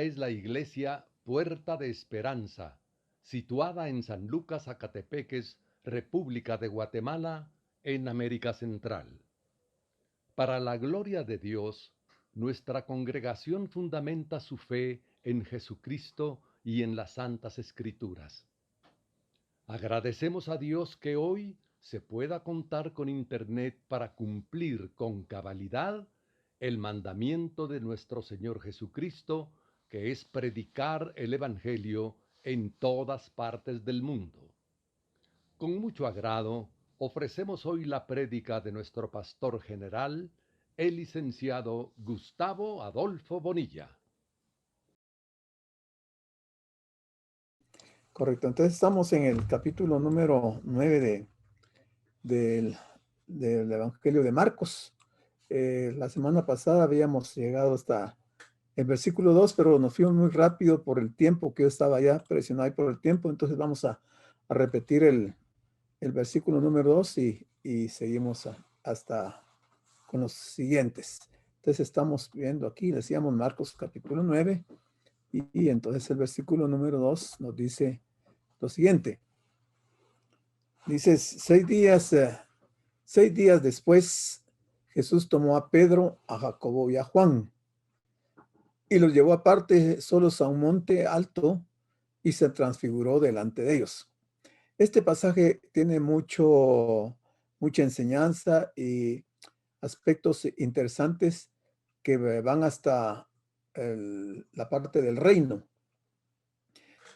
es la iglesia Puerta de Esperanza, situada en San Lucas, Zacatepeques, República de Guatemala, en América Central. Para la gloria de Dios, nuestra congregación fundamenta su fe en Jesucristo y en las Santas Escrituras. Agradecemos a Dios que hoy se pueda contar con Internet para cumplir con cabalidad el mandamiento de nuestro Señor Jesucristo, que es predicar el Evangelio en todas partes del mundo. Con mucho agrado, ofrecemos hoy la prédica de nuestro pastor general, el licenciado Gustavo Adolfo Bonilla. Correcto, entonces estamos en el capítulo número 9 del, del Evangelio de Marcos. La semana pasada habíamos llegado hasta el versículo 2, pero nos fuimos muy rápido por el tiempo, que yo estaba ya presionado ahí por el tiempo, entonces vamos a repetir el versículo número 2 y seguimos hasta con los siguientes. Entonces estamos viendo aquí, decíamos Marcos capítulo 9, y entonces el versículo número 2 nos dice lo siguiente. Dice, 6 días después, Jesús tomó a Pedro, a Jacobo y a Juan y los llevó aparte solos a un monte alto y se transfiguró delante de ellos. Este pasaje tiene mucha enseñanza y aspectos interesantes que van hasta la parte del reino.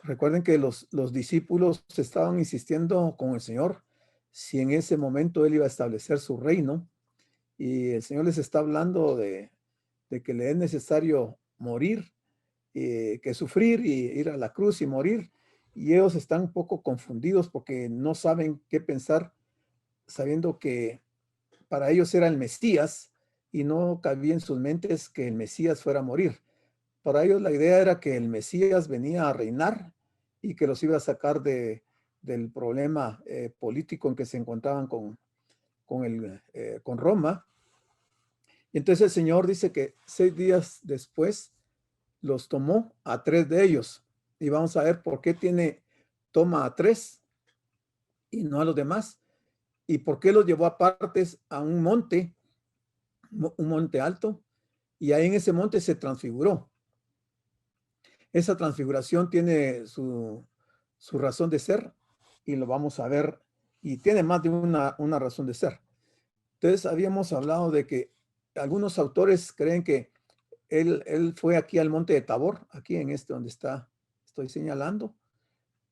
Recuerden que los discípulos estaban insistiendo con el Señor si en ese momento Él iba a establecer su reino, y el Señor les está hablando de que le es necesario morir, que sufrir y ir a la cruz y morir, y ellos están un poco confundidos porque no saben qué pensar, sabiendo que para ellos era el Mesías y no cabía en sus mentes que el Mesías fuera a morir. Para ellos la idea era que el Mesías venía a reinar y que los iba a sacar del problema político en que se encontraban con Roma. Y entonces el Señor dice que 6 días después los tomó a 3 de ellos. Y vamos a ver por qué toma a 3 y no a los demás. Y por qué los llevó aparte a un monte alto. Y ahí en ese monte se transfiguró. Esa transfiguración tiene su razón de ser y lo vamos a ver, y tiene más de una razón de ser. Entonces habíamos hablado de que algunos autores creen que él fue aquí al monte de Tabor, aquí en este donde estoy señalando,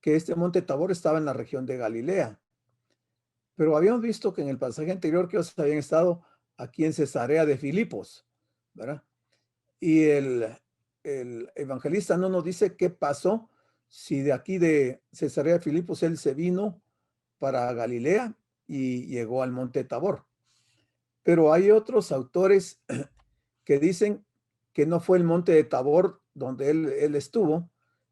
que este monte Tabor estaba en la región de Galilea. Pero habíamos visto que en el pasaje anterior que ellos habían estado aquí en Cesarea de Filipos, ¿verdad? Y el evangelista no nos dice qué pasó, si de aquí de Cesarea de Filipos él se vino para Galilea y llegó al monte Tabor. Pero hay otros autores que dicen que no fue el monte de Tabor donde él estuvo,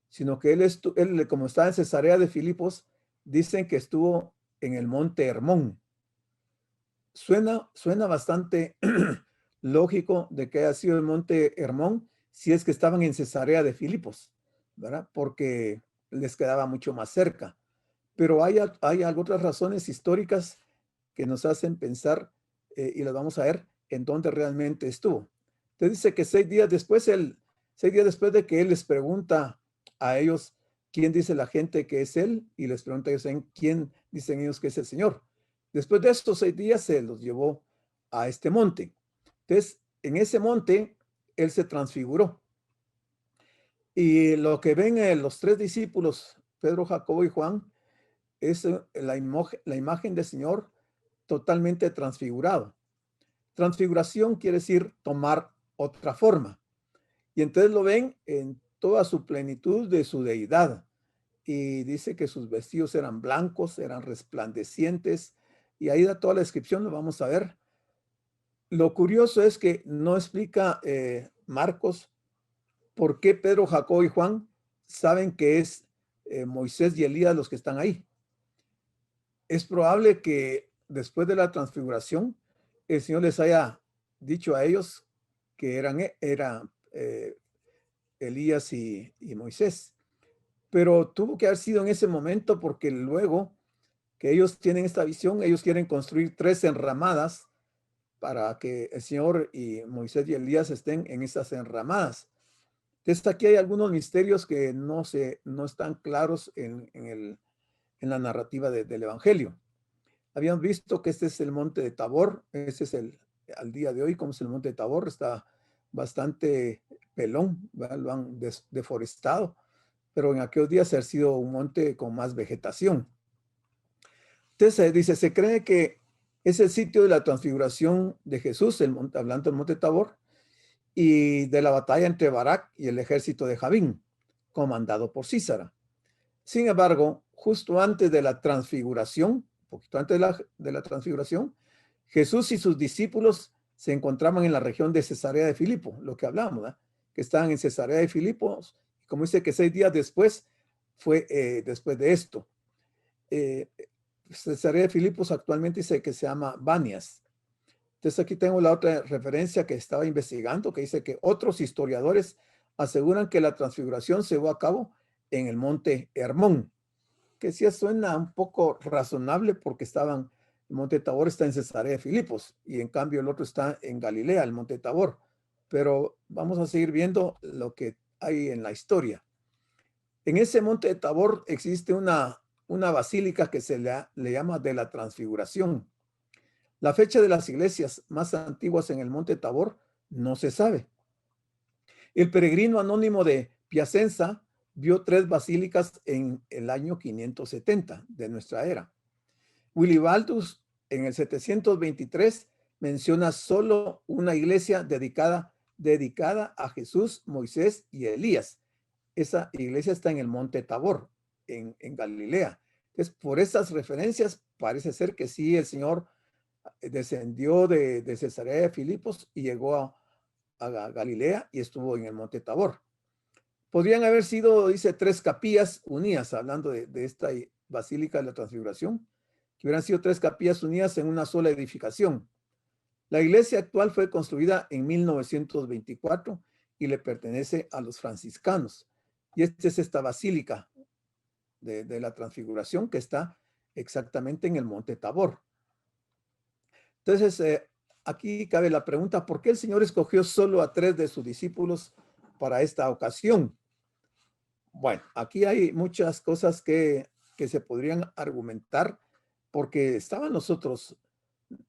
sino que él, como estaba en Cesarea de Filipos, dicen que estuvo en el monte Hermón. Suena bastante lógico de que haya sido el monte Hermón si es que estaban en Cesarea de Filipos, ¿verdad? Porque les quedaba mucho más cerca. Pero hay otras razones históricas que nos hacen pensar, y las vamos a ver en dónde realmente estuvo. Entonces dice que 6 días después de que él les pregunta a ellos quién dice la gente que es él, y les pregunta a ellos quién dicen ellos que es el Señor. Después de estos 6 días se los llevó a este monte. Entonces, en ese monte, él se transfiguró. Y lo que ven los 3 discípulos, Pedro, Jacobo y Juan, es la imagen del Señor totalmente transfigurado. Transfiguración quiere decir tomar otra forma. Y entonces lo ven en toda su plenitud de su deidad. Y dice que sus vestidos eran blancos, eran resplandecientes, y ahí da toda la descripción, lo vamos a ver. Lo curioso es que no explica Marcos por qué Pedro, Jacobo y Juan saben que es Moisés y Elías los que están ahí. Es probable que después de la transfiguración el Señor les haya dicho a ellos que Elías y Moisés. Pero tuvo que haber sido en ese momento porque luego que ellos tienen esta visión, ellos quieren construir 3 enramadas para que el Señor y Moisés y Elías estén en esas enramadas. Entonces aquí hay algunos misterios que no están claros en la narrativa del Evangelio. Habíamos visto que este es el monte de Tabor, ese es al día de hoy, como es el monte de Tabor, está bastante pelón, ¿verdad? Lo han deforestado, pero en aquellos días ha sido un monte con más vegetación. Entonces dice, se cree que es el sitio de la transfiguración de Jesús, hablando del monte Tabor, y de la batalla entre Barak y el ejército de Javín, comandado por Císara. Sin embargo, justo antes de la transfiguración, un poquito antes de la transfiguración, Jesús y sus discípulos se encontraban en la región de Cesarea de Filipo, lo que hablamos, ¿verdad? Que estaban en Cesarea de Filipo, como dice que 6 días después fue después de esto. Cesarea de Filipos actualmente dice que se llama Banias. Entonces aquí tengo la otra referencia que estaba investigando, que dice que otros historiadores aseguran que la transfiguración se llevó a cabo en el monte Hermón, que sí suena un poco razonable porque el monte Tabor está en Cesarea de Filipos y en cambio el otro está en Galilea, el monte Tabor. Pero vamos a seguir viendo lo que hay en la historia. En ese monte Tabor existe una basílica que se le llama de la Transfiguración. La fecha de las iglesias más antiguas en el monte Tabor no se sabe. El peregrino anónimo de Piacenza vio 3 basílicas en el año 570 de nuestra era. Wilibaldus en el 723 menciona solo una iglesia dedicada a Jesús, Moisés y Elías. Esa iglesia está en el monte Tabor, en Galilea. Entonces, por estas referencias, parece ser que sí, el Señor descendió de Cesarea de Filipos y llegó a Galilea y estuvo en el monte Tabor. Podrían haber sido, dice, 3 capillas unidas, hablando de esta Basílica de la Transfiguración, que hubieran sido 3 capillas unidas en una sola edificación. La iglesia actual fue construida en 1924 y le pertenece a los franciscanos. Y esta es esta Basílica de la Transfiguración que está exactamente en el monte Tabor. Entonces, aquí cabe la pregunta, ¿por qué el Señor escogió solo a 3 de sus discípulos para esta ocasión? Bueno, aquí hay muchas cosas que se podrían argumentar, porque estaban los otros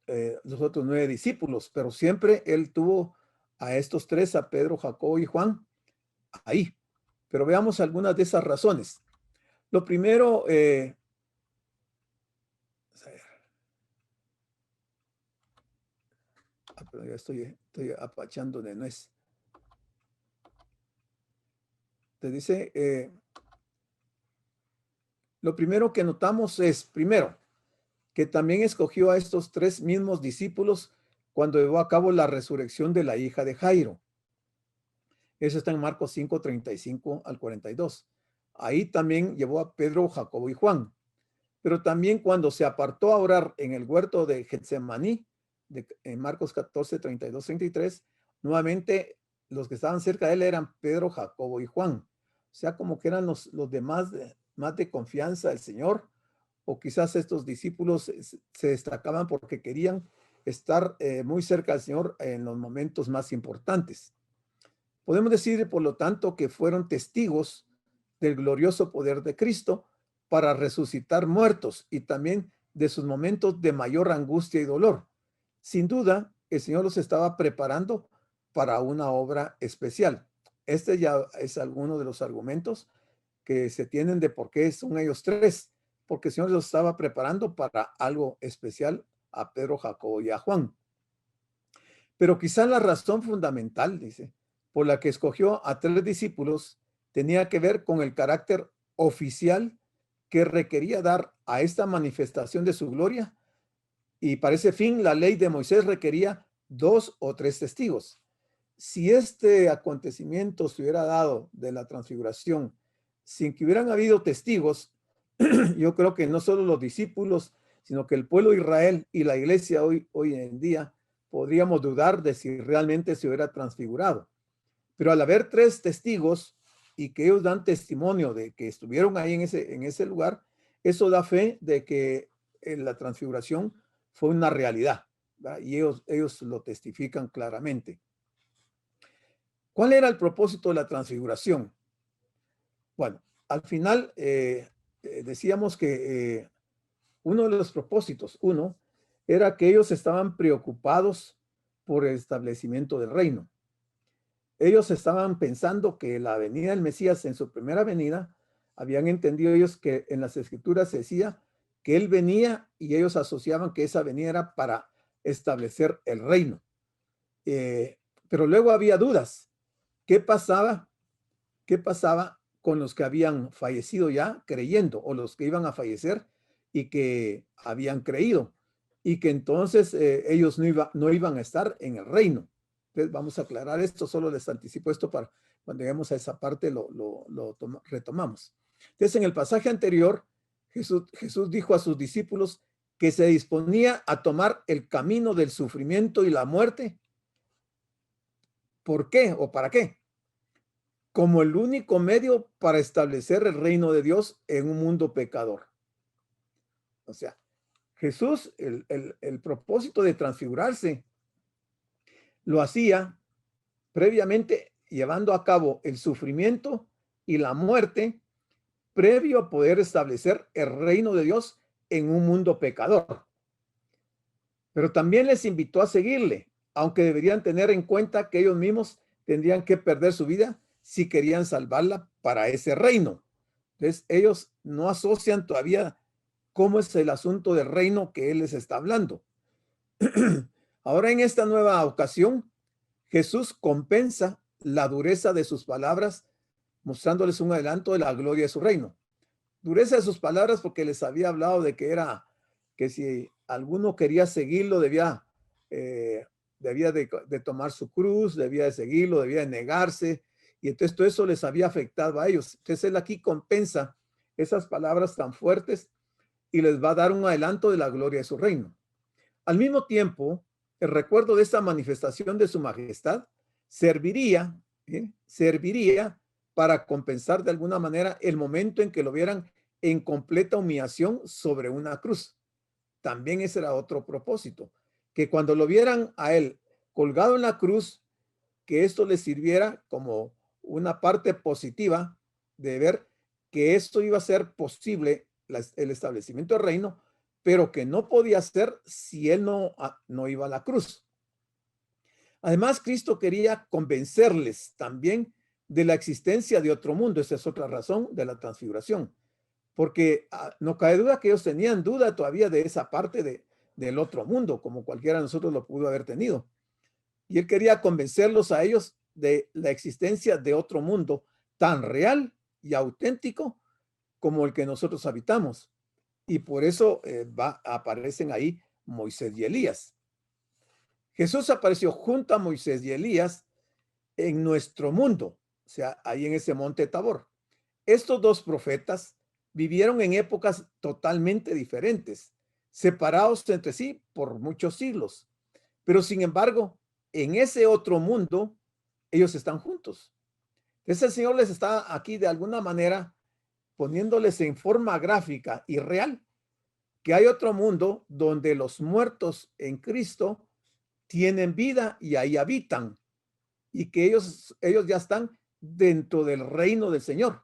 9 discípulos, pero siempre él tuvo a estos 3, a Pedro, Jacobo y Juan, ahí. Pero veamos algunas de esas razones. Lo primero, pero ya estoy apachando de nuez. Te dice, lo primero que notamos es, primero, que también escogió a estos 3 mismos discípulos cuando llevó a cabo la resurrección de la hija de Jairo. Eso está en Marcos 5, 35 al 42. Ahí también llevó a Pedro, Jacobo y Juan. Pero también cuando se apartó a orar en el huerto de Getsemaní, en Marcos 14, 32, 33, nuevamente los que estaban cerca de él eran Pedro, Jacobo y Juan. O sea, como que eran los demás más de confianza del Señor, o quizás estos discípulos se destacaban porque querían estar muy cerca del Señor en los momentos más importantes. Podemos decir, por lo tanto, que fueron testigos del glorioso poder de Cristo para resucitar muertos y también de sus momentos de mayor angustia y dolor. Sin duda, el Señor los estaba preparando para una obra especial. Este ya es alguno de los argumentos que se tienen de por qué son ellos 3, porque el Señor los estaba preparando para algo especial a Pedro, Jacobo y a Juan. Pero quizá la razón fundamental, dice, por la que escogió a 3 discípulos tenía que ver con el carácter oficial que requería dar a esta manifestación de su gloria, y para ese fin la ley de Moisés requería 2 o 3 testigos. Si este acontecimiento se hubiera dado de la transfiguración sin que hubieran habido testigos, yo creo que no solo los discípulos, sino que el pueblo de Israel y la iglesia hoy en día podríamos dudar de si realmente se hubiera transfigurado. Pero al haber 3 testigos y que ellos dan testimonio de que estuvieron ahí en ese lugar, eso da fe de que la transfiguración fue una realidad, ¿verdad? Y ellos lo testifican claramente. ¿Cuál era el propósito de la transfiguración? Bueno, al final decíamos que uno de los propósitos, era que ellos estaban preocupados por el establecimiento del reino. Ellos estaban pensando que la venida del Mesías en su primera venida, habían entendido ellos que en las escrituras se decía que él venía y ellos asociaban que esa venida era para establecer el reino. Pero luego había dudas. ¿Qué pasaba? ¿Qué pasaba con los que habían fallecido ya creyendo o los que iban a fallecer y que habían creído y que entonces ellos no iban a estar en el reino? Entonces vamos a aclarar esto, solo les anticipo esto para cuando lleguemos a esa parte retomamos. Entonces en el pasaje anterior Jesús dijo a sus discípulos que se disponía a tomar el camino del sufrimiento y la muerte. ¿Por qué o para qué? Como el único medio para establecer el reino de Dios en un mundo pecador. O sea, Jesús, el propósito de transfigurarse, lo hacía previamente llevando a cabo el sufrimiento y la muerte previo a poder establecer el reino de Dios en un mundo pecador. Pero también les invitó a seguirle, aunque deberían tener en cuenta que ellos mismos tendrían que perder su vida si querían salvarla para ese reino. Entonces, ellos no asocian todavía cómo es el asunto del reino que él les está hablando. Ahora, en esta nueva ocasión, Jesús compensa la dureza de sus palabras, mostrándoles un adelanto de la gloria de su reino. Dureza de sus palabras porque les había hablado de que si alguno quería seguirlo, debía de tomar su cruz, debía de seguirlo, debía de negarse, y entonces todo eso les había afectado a ellos. Entonces él aquí compensa esas palabras tan fuertes y les va a dar un adelanto de la gloria de su reino. Al mismo tiempo, el recuerdo de esta manifestación de su majestad serviría para compensar de alguna manera el momento en que lo vieran en completa humillación sobre una cruz. También ese era otro propósito, que cuando lo vieran a él colgado en la cruz, que esto les sirviera como una parte positiva de ver que esto iba a ser posible, el establecimiento del reino, pero que no podía ser si él no iba a la cruz. Además, Cristo quería convencerles también de la existencia de otro mundo. Esa es otra razón de la transfiguración, porque no cabe duda que ellos tenían duda todavía de esa parte del otro mundo, como cualquiera de nosotros lo pudo haber tenido. Y él quería convencerlos a ellos de la existencia de otro mundo tan real y auténtico como el que nosotros habitamos. Y por eso aparecen ahí Moisés y Elías. Jesús apareció junto a Moisés y Elías en nuestro mundo, o sea, ahí en ese monte Tabor. Estos dos profetas vivieron en épocas totalmente diferentes, separados entre sí por muchos siglos. Pero sin embargo, en ese otro mundo, ellos están juntos. Entonces el Señor les está aquí de alguna manera poniéndoles en forma gráfica y real que hay otro mundo donde los muertos en Cristo tienen vida y ahí habitan, y que ellos ya están dentro del reino del Señor,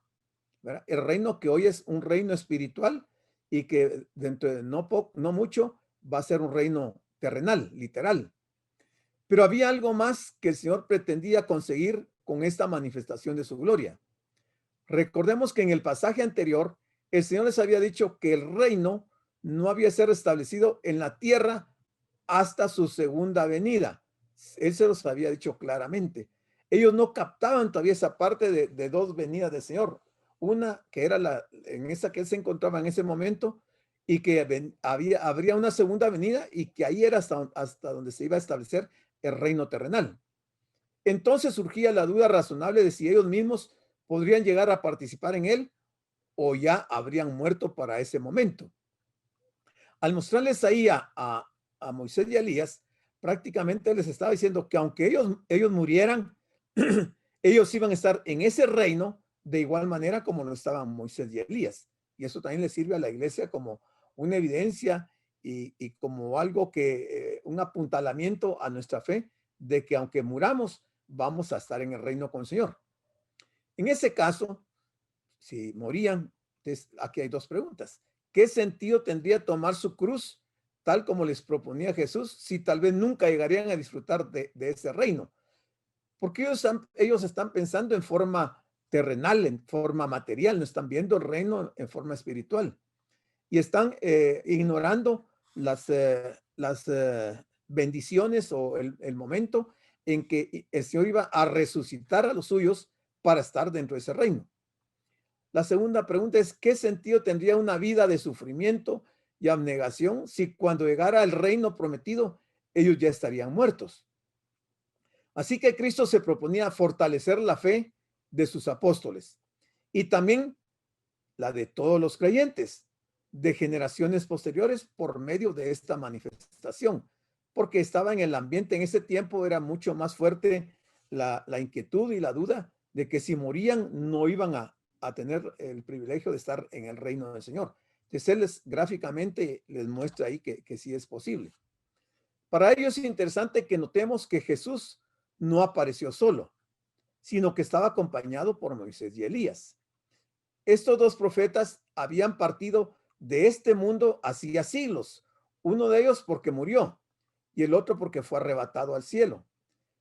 ¿verdad? El reino que hoy es un reino espiritual y que dentro de no mucho va a ser un reino terrenal, literal. Pero había algo más que el Señor pretendía conseguir con esta manifestación de su gloria. Recordemos que en el pasaje anterior, el Señor les había dicho que el reino no había sido establecido en la tierra hasta su segunda venida. Él se los había dicho claramente. Ellos no captaban todavía esa parte de dos venidas del Señor. Una que era en esa que él se encontraba en ese momento, y que habría una segunda venida y que ahí era hasta donde se iba a establecer el reino terrenal. Entonces surgía la duda razonable de si ellos mismos podrían llegar a participar en él o ya habrían muerto para ese momento. Al mostrarles ahí a Moisés y a Elías, prácticamente les estaba diciendo que aunque ellos murieran, ellos iban a estar en ese reino de igual manera como lo estaban Moisés y Elías. Y eso también le sirve a la iglesia como una evidencia y como algo que, un apuntalamiento a nuestra fe de que aunque muramos, vamos a estar en el reino con el Señor. En ese caso, si morían, aquí hay dos preguntas. ¿Qué sentido tendría tomar su cruz tal como les proponía Jesús si tal vez nunca llegarían a disfrutar de ese reino? Porque ellos están pensando en forma terrenal, en forma material, no están viendo el reino en forma espiritual. Y están ignorando las bendiciones o el momento en que el Señor iba a resucitar a los suyos para estar dentro de ese reino. La segunda pregunta es, ¿qué sentido tendría una vida de sufrimiento y abnegación si cuando llegara el reino prometido ellos ya estarían muertos? Así que Cristo se proponía fortalecer la fe de sus apóstoles y también la de todos los creyentes de generaciones posteriores por medio de esta manifestación, porque estaba en el ambiente en ese tiempo, era mucho más fuerte la inquietud y la duda de que si morían no iban a tener el privilegio de estar en el reino del Señor. Entonces él gráficamente les muestra ahí que sí es posible. Para ello es interesante que notemos que Jesús no apareció solo, sino que estaba acompañado por Moisés y Elías. Estos dos profetas habían partido de este mundo hacía siglos, uno de ellos porque murió y el otro porque fue arrebatado al cielo.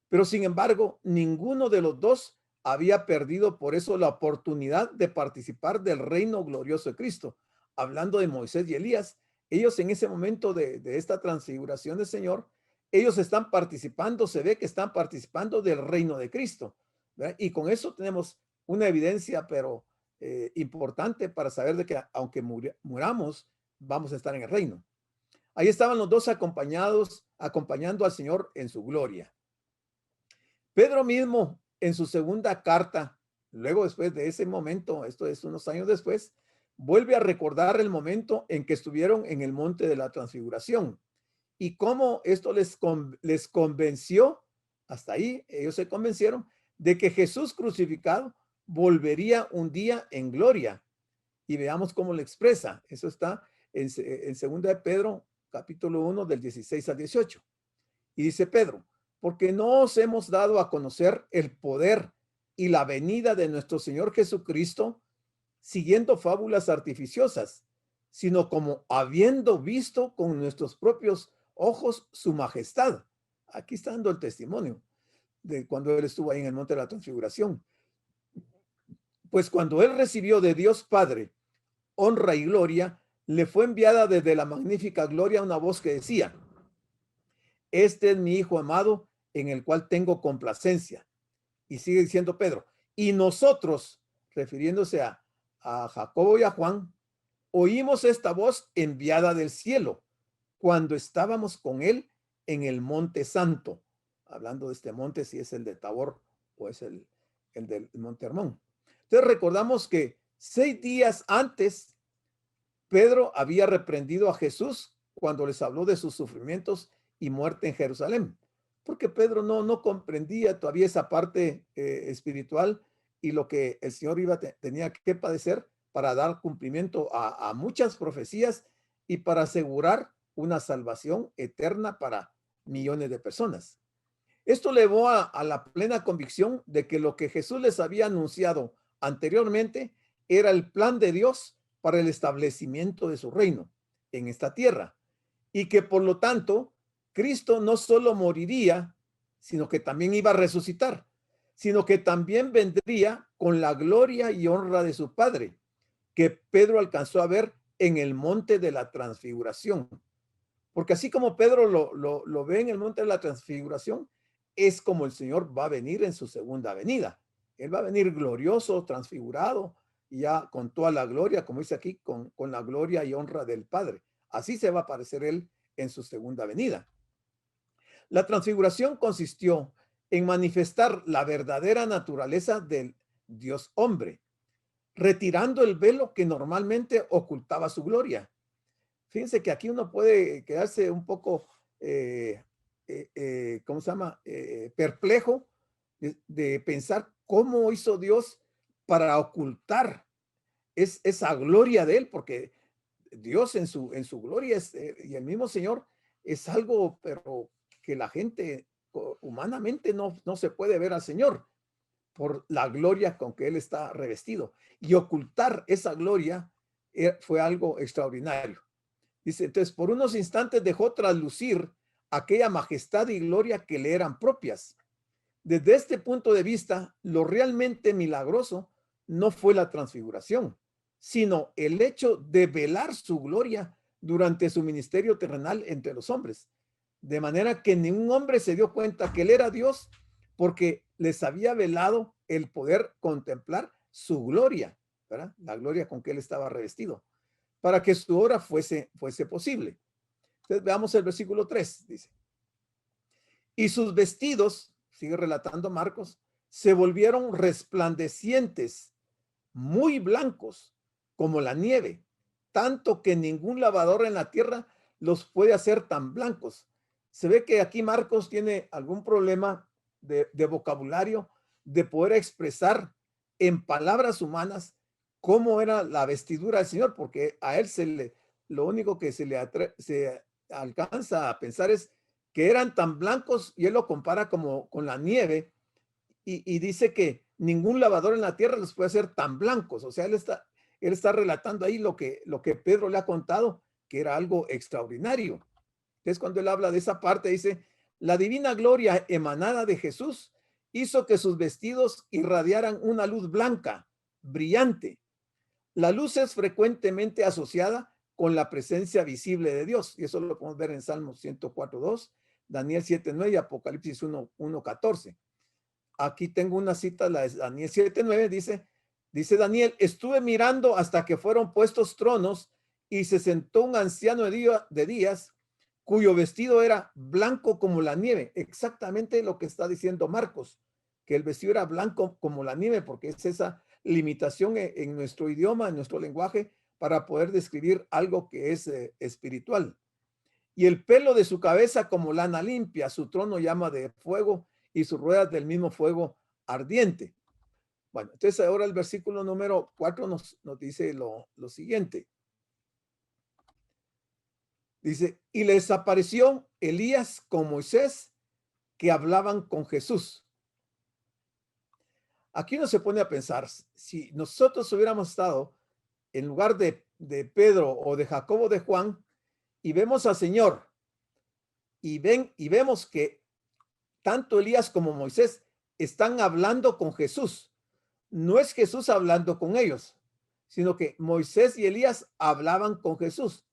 Pero sin embargo, ninguno de los dos había perdido por eso la oportunidad de participar del reino glorioso de Cristo. Hablando de Moisés y Elías, ellos en ese momento de esta transfiguración del Señor, ellos están participando, se ve que están participando del reino de Cristo, ¿verdad? Y con eso tenemos una evidencia, pero importante para saber de que aunque muramos, vamos a estar en el reino. Ahí estaban los dos acompañando al Señor en su gloria. Pedro mismo, en su segunda carta, luego después de ese momento, esto es unos años después, vuelve a recordar el momento en que estuvieron en el monte de la transfiguración y cómo esto les convenció, hasta ahí ellos se convencieron, de que Jesús crucificado volvería un día en gloria. Y veamos cómo lo expresa. Eso está en 2 de Pedro, capítulo 1, del 16 al 18. Y dice Pedro, porque no os hemos dado a conocer el poder y la venida de nuestro Señor Jesucristo siguiendo fábulas artificiosas, sino como habiendo visto con nuestros propios ojos su majestad. Aquí está dando el testimonio de cuando él estuvo ahí en el monte de la transfiguración. Pues cuando él recibió de Dios Padre honra y gloria, le fue enviada desde la magnífica gloria una voz que decía, este es mi Hijo amado, en el cual tengo complacencia. Y sigue diciendo Pedro, y nosotros, refiriéndose a Jacobo y a Juan, oímos esta voz enviada del cielo cuando estábamos con él en el monte santo. Hablando de este monte, si es el de Tabor o es el del monte Hermón. Entonces recordamos que 6 días antes, Pedro había reprendido a Jesús cuando les habló de sus sufrimientos y muerte en Jerusalén, porque Pedro no comprendía todavía esa parte espiritual y lo que el Señor tenía que padecer para dar cumplimiento a muchas profecías y para asegurar una salvación eterna para millones de personas. Esto llevó a la plena convicción de que lo que Jesús les había anunciado anteriormente era el plan de Dios para el establecimiento de su reino en esta tierra y que por lo tanto Cristo no solo moriría, sino que también iba a resucitar, sino que también vendría con la gloria y honra de su Padre, que Pedro alcanzó a ver en el monte de la transfiguración. Porque así como Pedro lo ve en el monte de la transfiguración, es como el Señor va a venir en su segunda venida. Él va a venir glorioso, transfigurado, ya con toda la gloria, como dice aquí, con la gloria y honra del Padre. Así se va a aparecer Él en su segunda venida. La transfiguración consistió en manifestar la verdadera naturaleza del Dios hombre, retirando el velo que normalmente ocultaba su gloria. Fíjense que aquí uno puede quedarse un poco, ¿cómo se llama? Perplejo de pensar cómo hizo Dios para ocultar esa gloria de él, porque Dios en su gloria y el mismo Señor es algo, pero que la gente humanamente no se puede ver al Señor por la gloria con que él está revestido. Y ocultar esa gloria fue algo extraordinario. Dice, entonces, por unos instantes dejó traslucir aquella majestad y gloria que le eran propias. Desde este punto de vista, lo realmente milagroso no fue la transfiguración, sino el hecho de velar su gloria durante su ministerio terrenal entre los hombres. De manera que ningún hombre se dio cuenta que él era Dios porque les había velado el poder contemplar su gloria, ¿verdad? La gloria con que él estaba revestido, para que su obra fuese posible. Entonces veamos el versículo 3, dice. Y sus vestidos, sigue relatando Marcos, se volvieron resplandecientes, muy blancos, como la nieve, tanto que ningún lavador en la tierra los puede hacer tan blancos. Se ve que aquí Marcos tiene algún problema de vocabulario, de poder expresar en palabras humanas cómo era la vestidura del Señor, porque a él lo único que se alcanza a pensar es que eran tan blancos, y él lo compara como con la nieve, y dice que ningún lavador en la tierra los puede hacer tan blancos. O sea, él está relatando ahí lo que Pedro le ha contado, que era algo extraordinario. Entonces, cuando él habla de esa parte, dice, la divina gloria emanada de Jesús hizo que sus vestidos irradiaran una luz blanca, brillante. La luz es frecuentemente asociada con la presencia visible de Dios, y eso lo podemos ver en Salmos 104:2, Daniel 7:9 y Apocalipsis 1:14. Aquí tengo una cita, la de Daniel 7:9, dice Daniel, estuve mirando hasta que fueron puestos tronos y se sentó un anciano de días cuyo vestido era blanco como la nieve. Exactamente lo que está diciendo Marcos, que el vestido era blanco como la nieve, porque es esa limitación en nuestro idioma, en nuestro lenguaje, para poder describir algo que es espiritual. Y el pelo de su cabeza como lana limpia, su trono llama de fuego y sus ruedas del mismo fuego ardiente. Bueno, entonces ahora el versículo número 4 nos dice lo siguiente. Dice, y les apareció Elías con Moisés, que hablaban con Jesús. Aquí uno se pone a pensar, si nosotros hubiéramos estado en lugar de Pedro o de Jacobo o de Juan, y vemos al Señor, y vemos que tanto Elías como Moisés están hablando con Jesús. No es Jesús hablando con ellos, sino que Moisés y Elías hablaban con Jesús.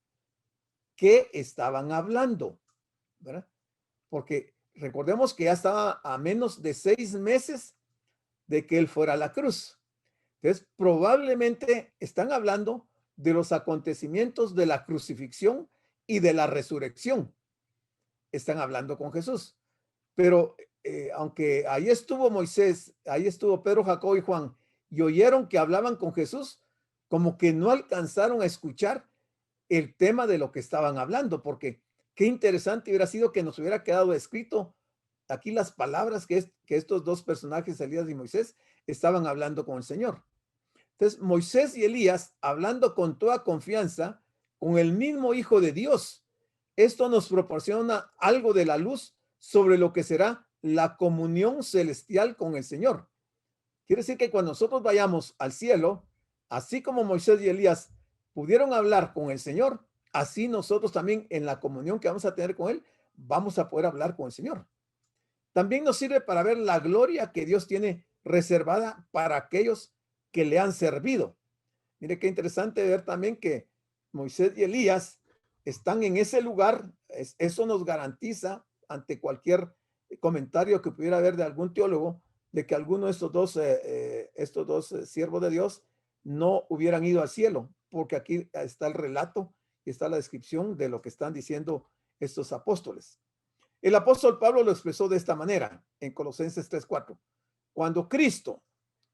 ¿Qué estaban hablando? ¿Verdad? Porque recordemos que ya estaba a menos de 6 meses de que él fuera a la cruz. Entonces, probablemente están hablando de los acontecimientos de la crucifixión y de la resurrección. Están hablando con Jesús. Pero aunque ahí estuvo Moisés, ahí estuvo Pedro, Jacobo y Juan, y oyeron que hablaban con Jesús, como que no alcanzaron a escuchar el tema de lo que estaban hablando, porque qué interesante hubiera sido que nos hubiera quedado escrito aquí las palabras que estos dos personajes, Elías y Moisés, estaban hablando con el Señor. Entonces, Moisés y Elías hablando con toda confianza con el mismo Hijo de Dios. Esto nos proporciona algo de la luz sobre lo que será la comunión celestial con el Señor. Quiere decir que cuando nosotros vayamos al cielo, así como Moisés y Elías pudieron hablar con el Señor, así nosotros también en la comunión que vamos a tener con Él, vamos a poder hablar con el Señor. También nos sirve para ver la gloria que Dios tiene reservada para aquellos que le han servido. Mire qué interesante ver también que Moisés y Elías están en ese lugar. Eso nos garantiza ante cualquier comentario que pudiera haber de algún teólogo, de que alguno de estos dos siervos de Dios no hubieran ido al cielo, porque aquí está el relato y está la descripción de lo que están diciendo estos apóstoles. El apóstol Pablo lo expresó de esta manera en Colosenses 3:4. Cuando Cristo,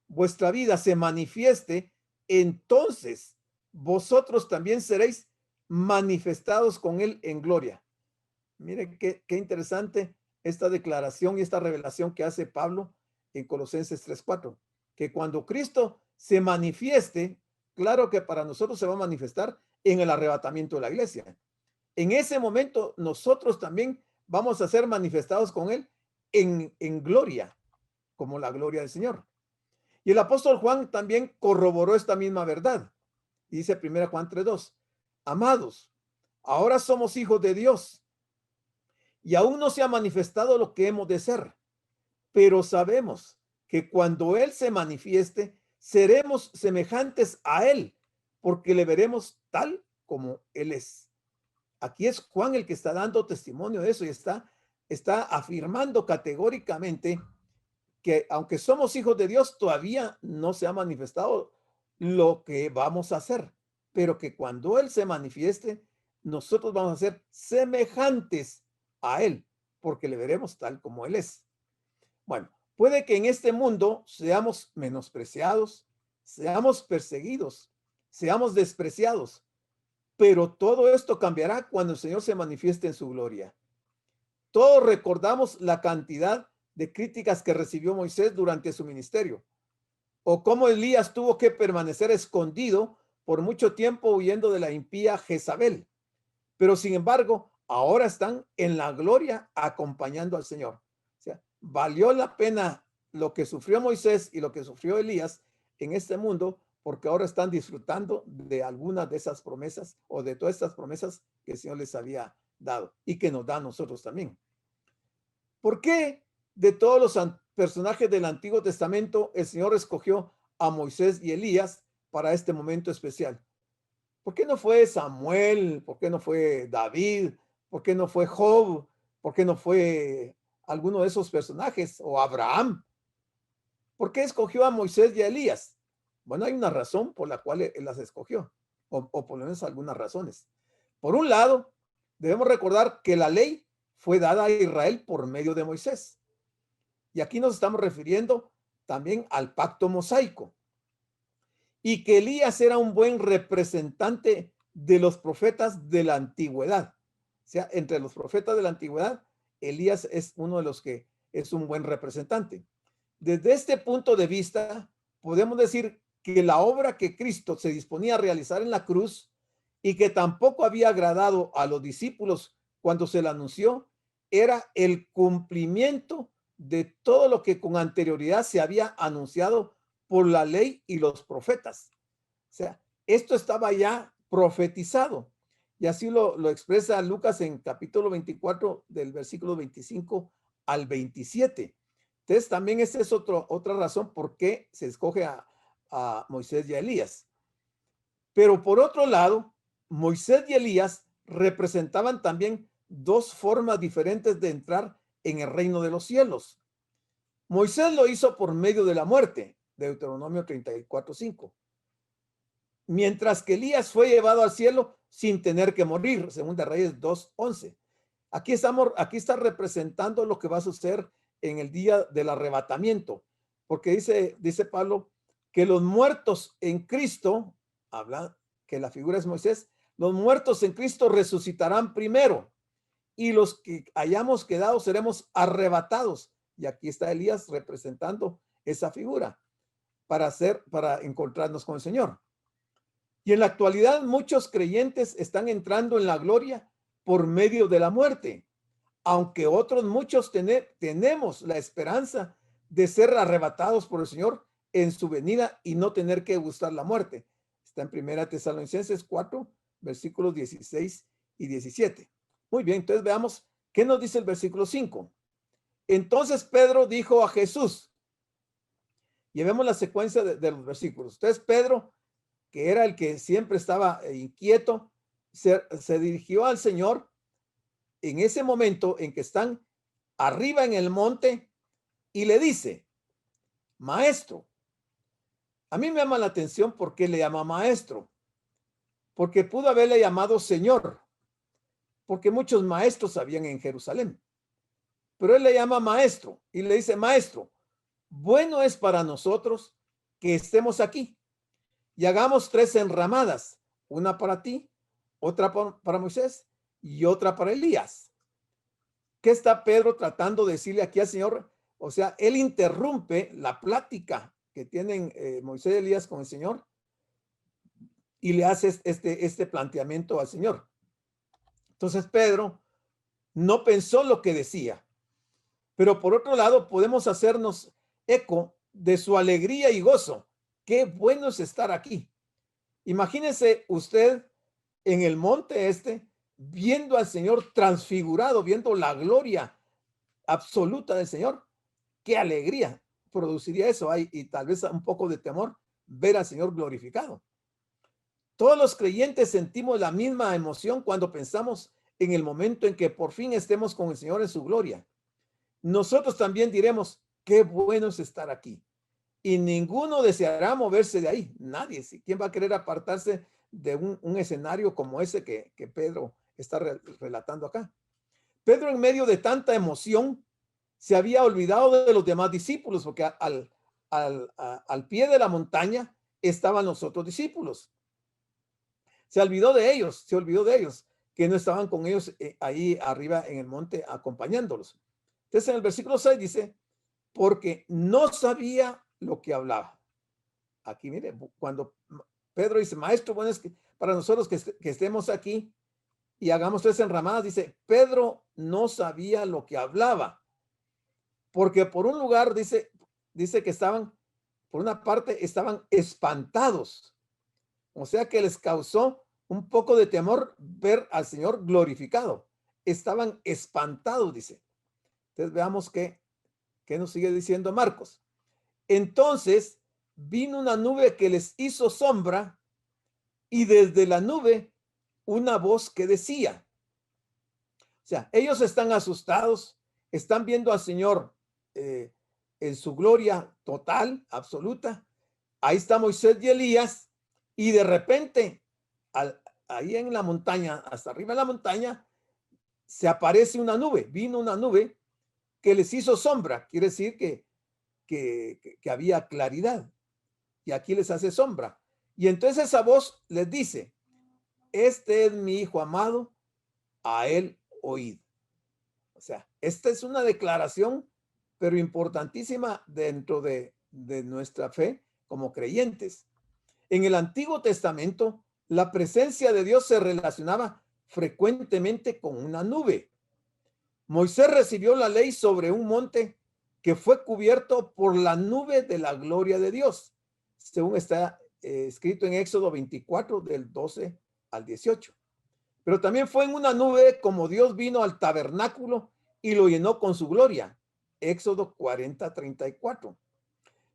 vuestra vida, se manifieste, entonces vosotros también seréis manifestados con él en gloria. Mire qué interesante esta declaración y esta revelación que hace Pablo en Colosenses 3:4, que cuando Cristo se manifieste, claro que para nosotros se va a manifestar en el arrebatamiento de la iglesia. En ese momento nosotros también vamos a ser manifestados con él en gloria, como la gloria del Señor. Y el apóstol Juan también corroboró esta misma verdad. Dice 1 Juan 3:2, amados, ahora somos hijos de Dios y aún no se ha manifestado lo que hemos de ser, pero sabemos que cuando Él se manifieste, seremos semejantes a Él, porque le veremos tal como Él es. Aquí es Juan el que está dando testimonio de eso y está afirmando categóricamente que aunque somos hijos de Dios, todavía no se ha manifestado lo que vamos a hacer, pero que cuando Él se manifieste, nosotros vamos a ser semejantes a Él, porque le veremos tal como Él es. Bueno, puede que en este mundo seamos menospreciados, seamos perseguidos, seamos despreciados, pero todo esto cambiará cuando el Señor se manifieste en su gloria. Todos recordamos la cantidad de críticas que recibió Moisés durante su ministerio, o cómo Elías tuvo que permanecer escondido por mucho tiempo huyendo de la impía Jezabel. Pero sin embargo, ahora están en la gloria acompañando al Señor. O sea, valió la pena lo que sufrió Moisés y lo que sufrió Elías en este mundo, porque ahora están disfrutando de algunas de esas promesas o de todas estas promesas que el Señor les había dado y que nos da a nosotros también. ¿Por qué de todos los personajes del Antiguo Testamento el Señor escogió a Moisés y Elías para este momento especial? ¿Por qué no fue Samuel? ¿Por qué no fue David? ¿Por qué no fue Job? ¿Por qué no fue alguno de esos personajes o Abraham? ¿Por qué escogió a Moisés y a Elías? Bueno, hay una razón por la cual él las escogió, o por lo menos algunas razones. Por un lado, debemos recordar que la ley fue dada a Israel por medio de Moisés. Y aquí nos estamos refiriendo también al pacto mosaico. Y que Elías era un buen representante de los profetas de la antigüedad. O sea, entre los profetas de la antigüedad, Elías es uno de los que es un buen representante. Desde este punto de vista, podemos decir que la obra que Cristo se disponía a realizar en la cruz y que tampoco había agradado a los discípulos cuando se le anunció, era el cumplimiento de todo lo que con anterioridad se había anunciado por la ley y los profetas. O sea, esto estaba ya profetizado. Y así lo expresa Lucas en capítulo 24, del versículo 25 al 27. Entonces, también esa es otra razón por qué se escoge a Moisés y a Elías. Pero por otro lado, Moisés y Elías representaban también dos formas diferentes de entrar en el reino de los cielos. Moisés lo hizo por medio de la muerte, Deuteronomio 34:5. Mientras que Elías fue llevado al cielo sin tener que morir, Segunda Reyes 2:11. Aquí está representando lo que va a suceder en el día del arrebatamiento, porque dice Pablo que los muertos en Cristo, habla que la figura es Moisés, los muertos en Cristo resucitarán primero y los que hayamos quedado seremos arrebatados. Y aquí está Elías representando esa figura para encontrarnos con el Señor. Y en la actualidad muchos creyentes están entrando en la gloria por medio de la muerte, aunque otros muchos tenemos la esperanza de ser arrebatados por el Señor en su venida y no tener que gustar la muerte. Está en 1 Tesalonicenses 4, versículos 16 y 17. Muy bien, entonces veamos qué nos dice el versículo 5. Entonces Pedro dijo a Jesús, llevemos la secuencia de los versículos. Entonces Pedro, que era el que siempre estaba inquieto, se dirigió al Señor en ese momento en que están arriba en el monte y le dice, maestro. A mí me llama la atención por qué le llama maestro, porque pudo haberle llamado Señor, porque muchos maestros habían en Jerusalén, pero él le llama maestro y le dice, maestro, bueno es para nosotros que estemos aquí y hagamos 3 enramadas, una para ti, otra para Moisés y otra para Elías. ¿Qué está Pedro tratando de decirle aquí al Señor O sea, él interrumpe la plática que tienen Moisés y Elías con el Señor y le hace este planteamiento al Señor. Entonces Pedro no pensó lo que decía, pero por otro lado podemos hacernos eco de su alegría y gozo. Qué bueno es estar aquí. Imagínese usted en el monte viendo al Señor transfigurado, viendo la gloria absoluta del Señor. Qué alegría produciría eso ahí, y tal vez un poco de temor ver al Señor glorificado. Todos los creyentes sentimos la misma emoción cuando pensamos en el momento en que por fin estemos con el Señor en su gloria. Nosotros también diremos, qué bueno es estar aquí. Y ninguno deseará moverse de ahí. Nadie. ¿Quién va a querer apartarse de un escenario como ese que Pedro está relatando acá? Pedro, en medio de tanta emoción, se había olvidado de los demás discípulos, porque al pie de la montaña estaban los otros discípulos. Se olvidó de ellos, que no estaban con ellos ahí arriba en el monte acompañándolos. Entonces en el versículo 6 dice, porque no sabía lo que hablaba. Aquí mire, cuando Pedro dice, maestro, bueno, es que para nosotros que estemos aquí y hagamos 3 enramadas, dice, Pedro no sabía lo que hablaba, porque por un lugar dice que estaban, por una parte, estaban espantados. O sea que les causó un poco de temor ver al Señor glorificado. Estaban espantados, dice. Entonces veamos qué nos sigue diciendo Marcos. Entonces vino una nube que les hizo sombra, y desde la nube una voz que decía. O sea, ellos están asustados, están viendo al Señor en su gloria total, absoluta. Ahí está Moisés y Elías, y de repente, ahí en la montaña, hasta arriba de la montaña, se aparece una nube, vino una nube que les hizo sombra, quiere decir que había claridad, y aquí les hace sombra. Y entonces esa voz les dice, este es mi hijo amado, a él oíd. O sea, esta es una declaración, pero importantísima dentro de nuestra fe como creyentes. En el Antiguo Testamento, la presencia de Dios se relacionaba frecuentemente con una nube. Moisés recibió la ley sobre un monte que fue cubierto por la nube de la gloria de Dios, según está escrito en Éxodo 24, del 12 al 18. Pero también fue en una nube como Dios vino al tabernáculo y lo llenó con su gloria. Éxodo 40, 34.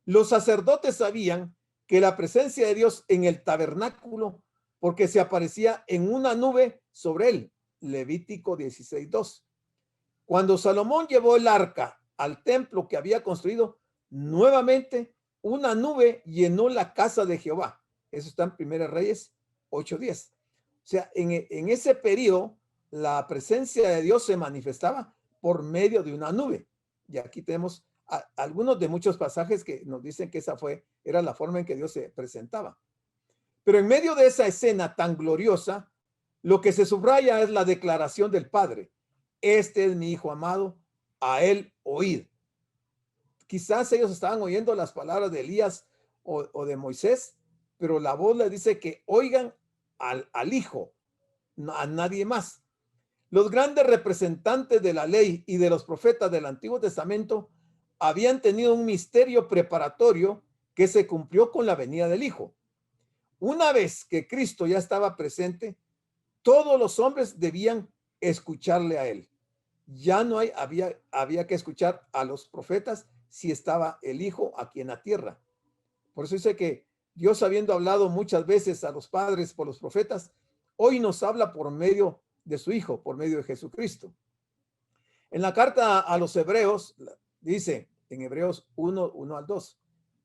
Los sacerdotes sabían que la presencia de Dios en el tabernáculo, porque se aparecía en una nube sobre él. Levítico 16, 2. Cuando Salomón llevó el arca al templo que había construido, nuevamente una nube llenó la casa de Jehová. Eso está en 1 Reyes 8:10. O sea, en ese periodo, la presencia de Dios se manifestaba por medio de una nube. Y aquí tenemos algunos de muchos pasajes que nos dicen que era la forma en que Dios se presentaba. Pero en medio de esa escena tan gloriosa, lo que se subraya es la declaración del Padre. Este es mi hijo amado, a él oíd. Quizás ellos estaban oyendo las palabras de Elías o de Moisés, pero la voz les dice que oigan al hijo, a nadie más. Los grandes representantes de la ley y de los profetas del Antiguo Testamento habían tenido un misterio preparatorio que se cumplió con la venida del Hijo. Una vez que Cristo ya estaba presente, todos los hombres debían escucharle a él. Ya no había que escuchar a los profetas si estaba el Hijo aquí en la tierra. Por eso dice que Dios, habiendo hablado muchas veces a los padres por los profetas, hoy nos habla por medio de su Hijo, por medio de Jesucristo. En la carta a los Hebreos, dice en Hebreos 1, 1 al 2,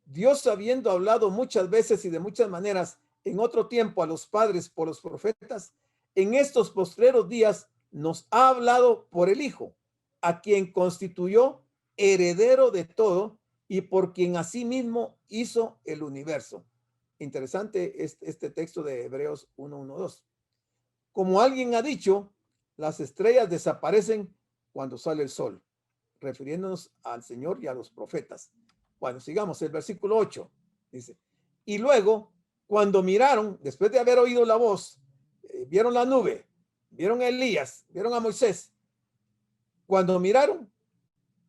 Dios, habiendo hablado muchas veces y de muchas maneras en otro tiempo a los padres por los profetas, en estos postreros días nos ha hablado por el Hijo, a quien constituyó heredero de todo y por quien asimismo hizo el universo. Interesante este texto de Hebreos 1, 1, 2. Como alguien ha dicho, las estrellas desaparecen cuando sale el sol. refiriéndonos al Señor y a los profetas. Bueno, sigamos, el versículo 8 dice, y luego, cuando miraron, después de haber oído la voz, vieron la nube, vieron a Elías, vieron a Moisés, cuando miraron,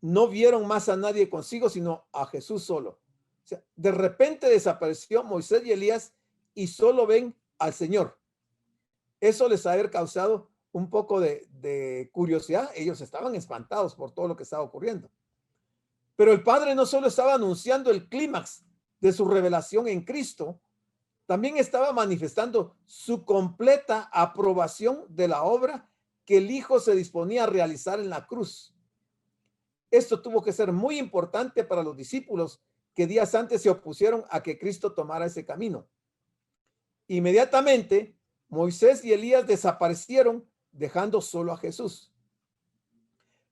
no vieron más a nadie consigo, sino a Jesús solo. O sea, de repente desapareció Moisés y Elías y solo ven al Señor. Eso les ha haber causado un poco de curiosidad. Ellos estaban espantados por todo lo que estaba ocurriendo. Pero el Padre no solo estaba anunciando el clímax de su revelación en Cristo, también estaba manifestando su completa aprobación de la obra que el Hijo se disponía a realizar en la cruz. Esto tuvo que ser muy importante para los discípulos que días antes se opusieron a que Cristo tomara ese camino. Inmediatamente, Moisés y Elías desaparecieron, dejando solo a Jesús.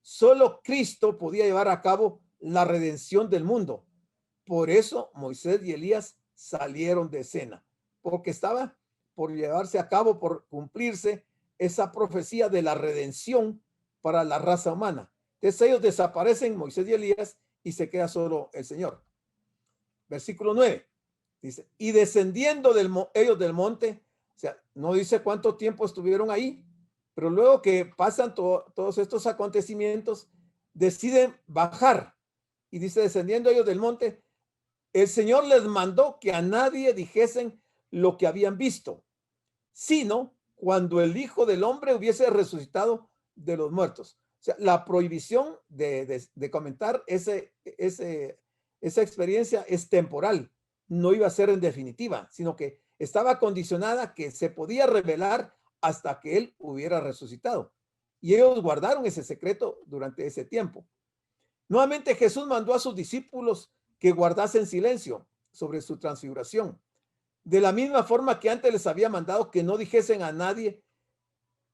Solo Cristo podía llevar a cabo la redención del mundo. Por eso Moisés y Elías salieron de escena, porque estaba por llevarse a cabo, por cumplirse esa profecía de la redención para la raza humana. Entonces ellos desaparecen, Moisés y Elías, y se queda solo el Señor. Versículo 9 dice, y descendiendo ellos del monte, o sea, no dice cuánto tiempo estuvieron ahí, pero luego que pasan todos estos acontecimientos, deciden bajar. Y dice, descendiendo ellos del monte, el Señor les mandó que a nadie dijesen lo que habían visto, sino cuando el Hijo del Hombre hubiese resucitado de los muertos. O sea, la prohibición de comentar esa experiencia es temporal, no iba a ser en definitiva, sino que estaba condicionada que se podía revelar hasta que Él hubiera resucitado. Y ellos guardaron ese secreto durante ese tiempo. Nuevamente Jesús mandó a sus discípulos que guardasen silencio sobre su transfiguración, de la misma forma que antes les había mandado que no dijesen a nadie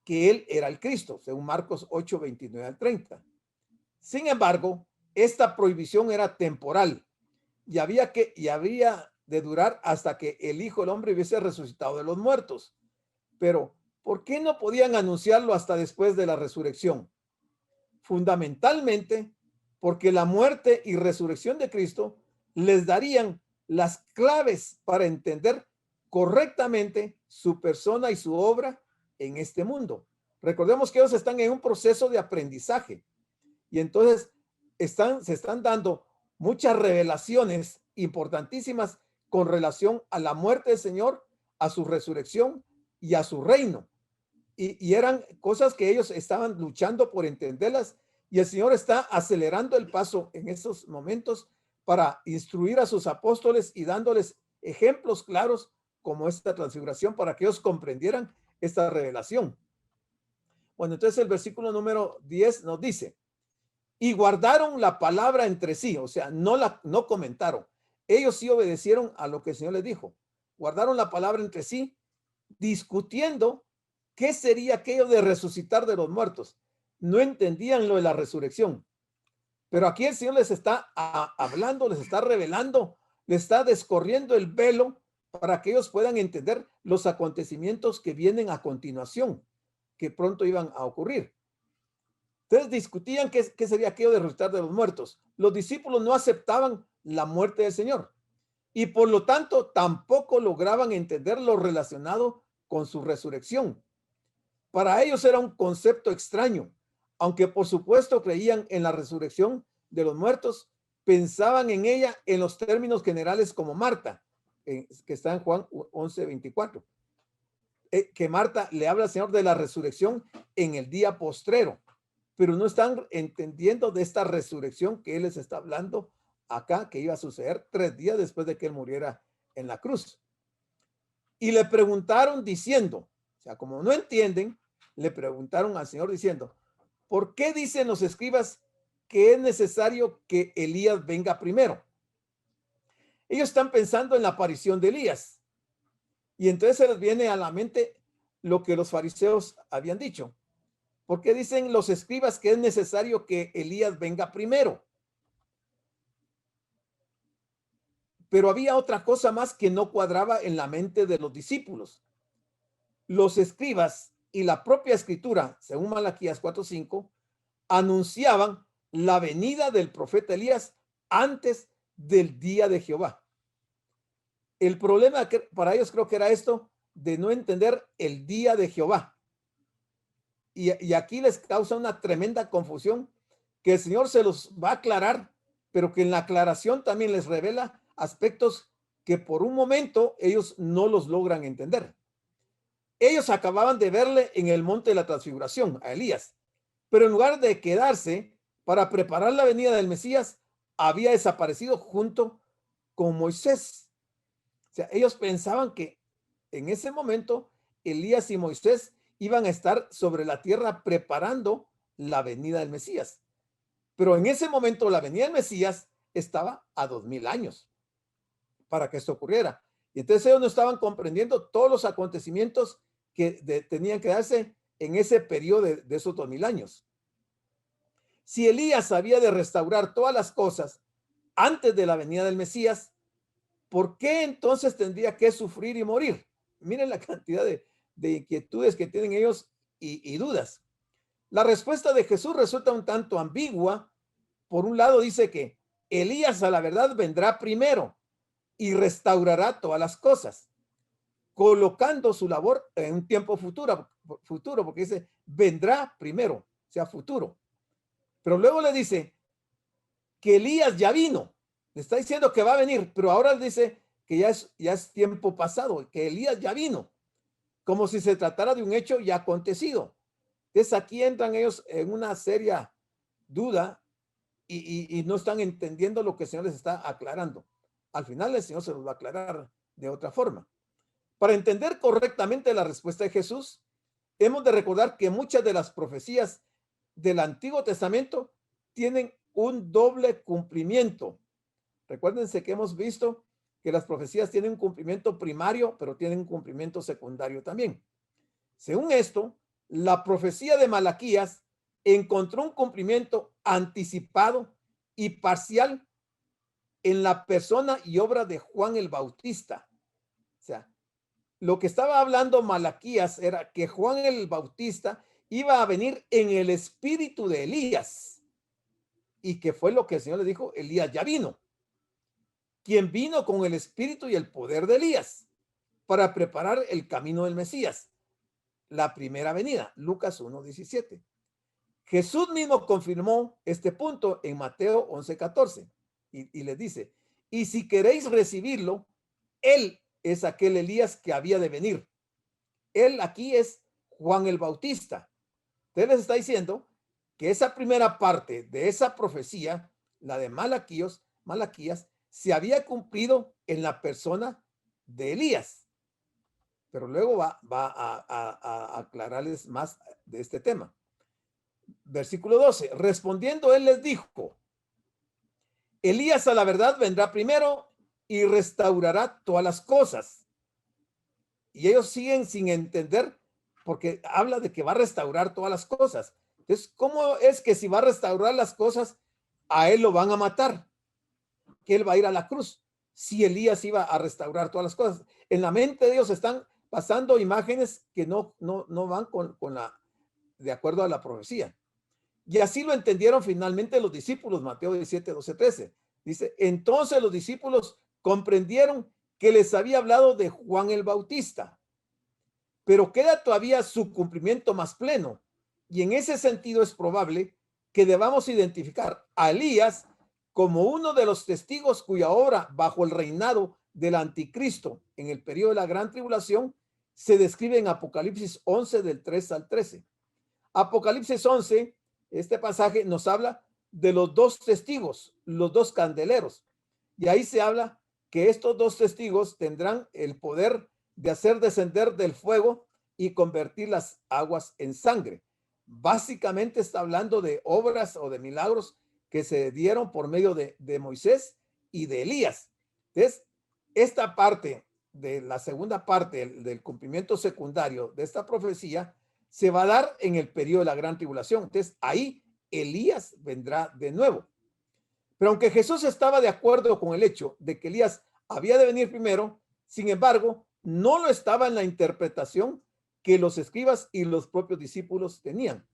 que Él era el Cristo, según Marcos 8, 29 al 30. Sin embargo, esta prohibición era temporal y había de durar hasta que el Hijo del Hombre hubiese resucitado de los muertos. Pero, ¿por qué no podían anunciarlo hasta después de la resurrección? Fundamentalmente, porque la muerte y resurrección de Cristo les darían las claves para entender correctamente su persona y su obra en este mundo. Recordemos que ellos están en un proceso de aprendizaje y entonces se están dando muchas revelaciones importantísimas con relación a la muerte del Señor, a su resurrección y a su reino. Y eran cosas que ellos estaban luchando por entenderlas, y el Señor está acelerando el paso en esos momentos para instruir a sus apóstoles y dándoles ejemplos claros como esta transfiguración para que ellos comprendieran esta revelación. Bueno, entonces el versículo número 10 nos dice, y guardaron la palabra entre sí, o sea, no comentaron. Ellos sí obedecieron a lo que el Señor les dijo. Guardaron la palabra entre sí, discutiendo qué sería aquello de resucitar de los muertos. No entendían lo de la resurrección. Pero aquí el Señor les está hablando, les está revelando, les está descorriendo el velo para que ellos puedan entender los acontecimientos que vienen a continuación, que pronto iban a ocurrir. Entonces discutían qué sería aquello de resucitar de los muertos. Los discípulos no aceptaban la muerte del Señor y por lo tanto tampoco lograban entender lo relacionado con su resurrección. Para ellos era un concepto extraño, aunque por supuesto creían en la resurrección de los muertos, pensaban en ella en los términos generales como Marta, que está en Juan 11, 24, que Marta le habla al Señor de la resurrección en el día postrero, pero no están entendiendo de esta resurrección que Él les está hablando acá, que iba a suceder 3 días después de que Él muriera en la cruz. Y le preguntaron diciendo, o sea, como no entienden, le preguntaron al Señor diciendo, ¿por qué dicen los escribas que es necesario que Elías venga primero? Ellos están pensando en la aparición de Elías. Y entonces se les viene a la mente lo que los fariseos habían dicho. ¿Por qué dicen los escribas que es necesario que Elías venga primero? Pero había otra cosa más que no cuadraba en la mente de los discípulos. Los escribas y la propia escritura, según Malaquías 4:5, anunciaban la venida del profeta Elías antes del día de Jehová. El problema para ellos creo que era esto de no entender el día de Jehová. Y aquí les causa una tremenda confusión que el Señor se los va a aclarar, pero que en la aclaración también les revela aspectos que por un momento ellos no los logran entender. Ellos acababan de verle en el monte de la transfiguración a Elías, pero en lugar de quedarse para preparar la venida del Mesías, había desaparecido junto con Moisés. O sea, ellos pensaban que en ese momento Elías y Moisés iban a estar sobre la tierra preparando la venida del Mesías. Pero en ese momento la venida del Mesías estaba a 2000 años para que esto ocurriera. Y entonces ellos no estaban comprendiendo todos los acontecimientos que tenían que darse en ese periodo de esos 2000 años. Si Elías había de restaurar todas las cosas antes de la venida del Mesías, ¿por qué entonces tendría que sufrir y morir? Miren la cantidad de inquietudes que tienen ellos y dudas. La respuesta de Jesús resulta un tanto ambigua. Por un lado dice que Elías a la verdad vendrá primero y restaurará todas las cosas, colocando su labor en un tiempo futuro, porque dice vendrá primero, o sea, futuro. Pero luego le dice que Elías ya vino, le está diciendo que va a venir, pero ahora dice que ya es tiempo pasado, que Elías ya vino, como si se tratara de un hecho ya acontecido. Entonces aquí entran ellos en una seria duda y no están entendiendo lo que el Señor les está aclarando. Al final el Señor se los va a aclarar de otra forma. Para entender correctamente la respuesta de Jesús, hemos de recordar que muchas de las profecías del Antiguo Testamento tienen un doble cumplimiento. Recuérdense que hemos visto que las profecías tienen un cumplimiento primario, pero tienen un cumplimiento secundario también. Según esto, la profecía de Malaquías encontró un cumplimiento anticipado y parcial en la persona y obra de Juan el Bautista. O sea, lo que estaba hablando Malaquías era que Juan el Bautista iba a venir en el espíritu de Elías, y que fue lo que el Señor le dijo: Elías ya vino, quien vino con el espíritu y el poder de Elías para preparar el camino del Mesías, la primera venida. Lucas 1:17. Jesús mismo confirmó este punto en Mateo 11:14 y les dice: y si queréis recibirlo, él es aquel Elías que había de venir. Él aquí es Juan el Bautista. Entonces les está diciendo que esa primera parte de esa profecía, la de Malaquías, se había cumplido en la persona de Elías. Pero luego va a aclararles más de este tema. Versículo 12. Respondiendo él les dijo: Elías a la verdad vendrá primero y restaurará todas las cosas. Y ellos siguen sin entender, porque habla de que va a restaurar todas las cosas. Entonces, ¿cómo es que si va a restaurar las cosas, a él lo van a matar? Que él va a ir a la cruz. Si Elías iba a restaurar todas las cosas. En la mente de ellos están pasando imágenes que no van de acuerdo a la profecía. Y así lo entendieron finalmente los discípulos. Mateo 17, 12, 13. Dice: entonces los discípulos comprendieron que les había hablado de Juan el Bautista, pero queda todavía su cumplimiento más pleno. Y en ese sentido es probable que debamos identificar a Elías como uno de los testigos cuya obra bajo el reinado del anticristo en el periodo de la gran tribulación se describe en Apocalipsis 11 del 3 al 13. Apocalipsis 11, este pasaje nos habla de los dos testigos, los dos candeleros. Y ahí se habla que estos dos testigos tendrán el poder de hacer descender del fuego y convertir las aguas en sangre. Básicamente está hablando de obras o de milagros que se dieron por medio de Moisés y de Elías. Entonces, esta parte de la segunda parte del cumplimiento secundario de esta profecía se va a dar en el periodo de la gran tribulación. Entonces, ahí Elías vendrá de nuevo. Pero aunque Jesús estaba de acuerdo con el hecho de que Elías había de venir primero, sin embargo, no lo estaba en la interpretación que los escribas y los propios discípulos tenían,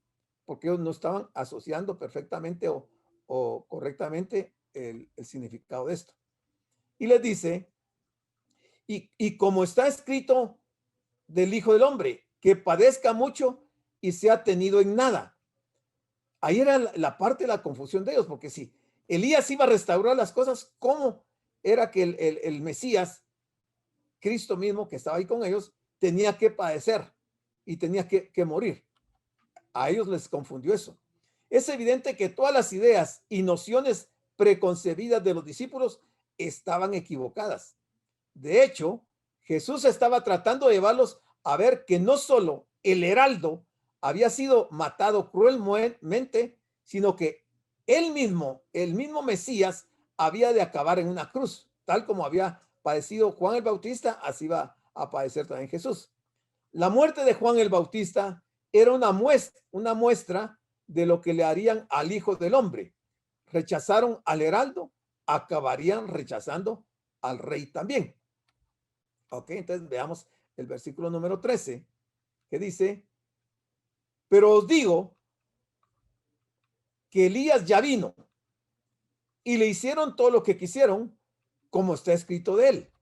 porque ellos no estaban asociando perfectamente o o correctamente el significado de esto. Y les dice, y como está escrito del Hijo del Hombre, que padezca mucho y sea tenido en nada. Ahí era la parte de la confusión de ellos, porque si Elías iba a restaurar las cosas, ¿cómo era que el Mesías, Cristo mismo que estaba ahí con ellos, tenía que padecer y tenía que morir? A ellos les confundió eso. Es evidente que todas las ideas y nociones preconcebidas de los discípulos estaban equivocadas. De hecho, Jesús estaba tratando de llevarlos a ver que no solo el heraldo había sido matado cruelmente, sino que el mismo Mesías, había de acabar en una cruz, tal como había padecido Juan el Bautista, así va a padecer también Jesús. La muerte de Juan el Bautista era una muestra de lo que le harían al Hijo del Hombre. Rechazaron al heraldo, acabarían rechazando al rey también. Ok, entonces veamos el versículo número 13, que dice, pero os digo que Elías ya vino y le hicieron todo lo que quisieron, como está escrito de él.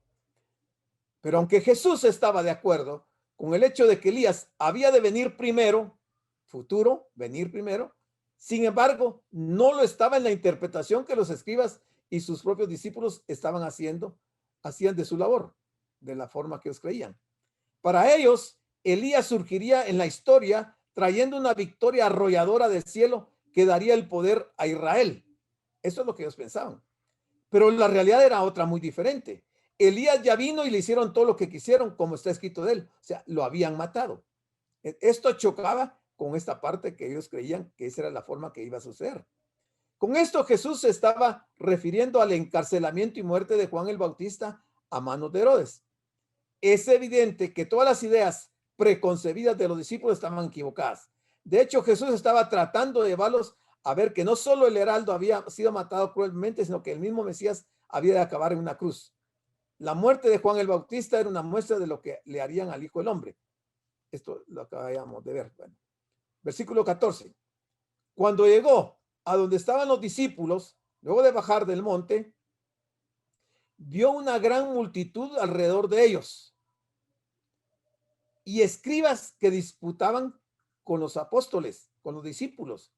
Pero aunque Jesús estaba de acuerdo con el hecho de que Elías había de venir primero, futuro, venir primero, sin embargo, no lo estaba en la interpretación que los escribas y sus propios discípulos hacían de su labor, de la forma que ellos creían. Para ellos, Elías surgiría en la historia trayendo una victoria arrolladora del cielo que daría el poder a Israel. Eso es lo que ellos pensaban. Pero la realidad era otra muy diferente. Elías ya vino y le hicieron todo lo que quisieron, como está escrito de él. O sea, lo habían matado. Esto chocaba con esta parte que ellos creían que esa era la forma que iba a suceder. Con esto Jesús se estaba refiriendo al encarcelamiento y muerte de Juan el Bautista a manos de Herodes. Es evidente que todas las ideas preconcebidas de los discípulos estaban equivocadas. De hecho, Jesús estaba tratando de llevarlos a ver que no solo el heraldo había sido matado cruelmente, sino que el mismo Mesías había de acabar en una cruz. La muerte de Juan el Bautista era una muestra de lo que le harían al Hijo del Hombre. Esto lo acabamos de ver. Bueno, versículo 14. Cuando llegó a donde estaban los discípulos, luego de bajar del monte, vio una gran multitud alrededor de ellos y escribas que disputaban con los apóstoles, con los discípulos.